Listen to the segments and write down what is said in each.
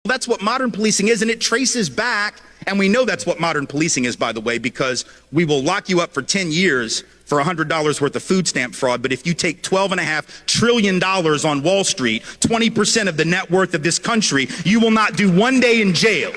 That's what modern policing is, and it traces back, and we know that's what modern policing is, by the way, because we will lock you up for 10 years for $100 worth of food stamp fraud, but if you take $12.5 trillion on Wall Street, 20% of the net worth of this country, you will not do 1 day in jail.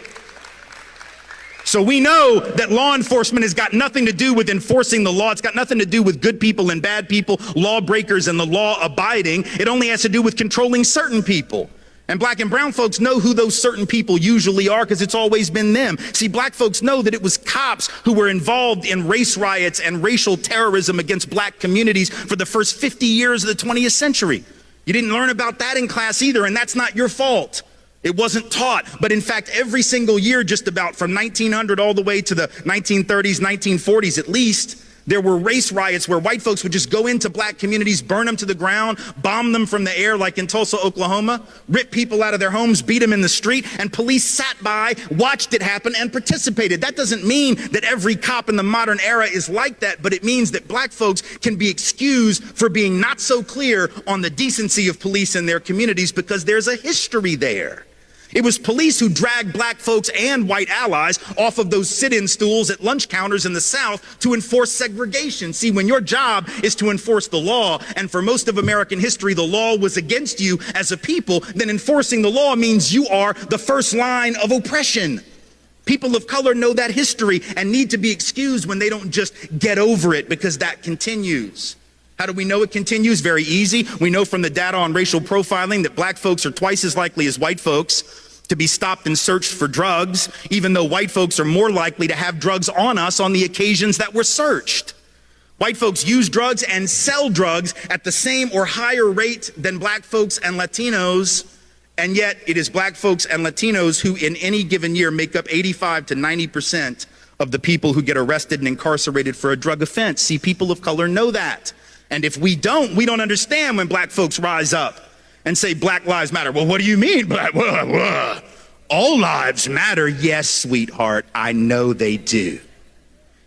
So we know that law enforcement has got nothing to do with enforcing the law. It's got nothing to do with good people and bad people, lawbreakers and the law abiding. It only has to do with controlling certain people. And black and brown folks know who those certain people usually are because it's always been them. See, black folks know that it was cops who were involved in race riots and racial terrorism against black communities for the first 50 years of the 20th century. You didn't learn about that in class either, and that's not your fault. It wasn't taught, but in fact, every single year, just about from 1900 all the way to the 1930s, 1940s at least, there were race riots where white folks would just go into black communities, burn them to the ground, bomb them from the air like in Tulsa, Oklahoma, rip people out of their homes, beat them in the street, and police sat by, watched it happen, and participated. That doesn't mean that every cop in the modern era is like that, but it means that black folks can be excused for being not so clear on the decency of police in their communities because there's a history there. It was police who dragged black folks and white allies off of those sit-in stools at lunch counters in the South to enforce segregation. See, when your job is to enforce the law, and for most of American history, the law was against you as a people, then enforcing the law means you are the first line of oppression. People of color know that history and need to be excused when they don't just get over it because that continues. How do we know it continues? Very easy. We know from the data on racial profiling that black folks are twice as likely as white folks to be stopped and searched for drugs, even though white folks are more likely to have drugs on us on the occasions that we're searched. White folks use drugs and sell drugs at the same or higher rate than black folks and Latinos, and yet it is black folks and Latinos who in any given year make up 85 to 90% of the people who get arrested and incarcerated for a drug offense. See, people of color know that. And if we don't understand when black folks rise up and say Black Lives Matter. Well, what do you mean? All lives matter. Yes, sweetheart, I know they do.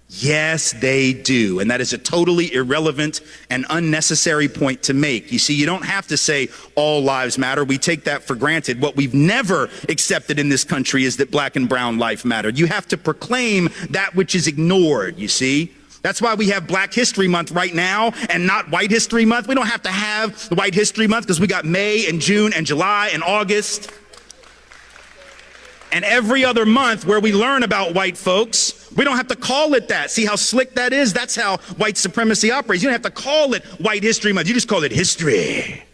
Yes, they do. And that is a totally irrelevant and unnecessary point to make. You see, you don't have to say all lives matter. We take that for granted. What we've never accepted in this country is that black and brown life matter. You have to proclaim that which is ignored, you see. That's why we have Black History Month right now and not White History Month. We don't have to have the White History Month because we got May and June and July and August. And every other month where we learn about white folks, we don't have to call it that. See how slick that is? That's how white supremacy operates. You don't have to call it White History Month. You just call it history,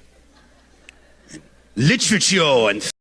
literature, and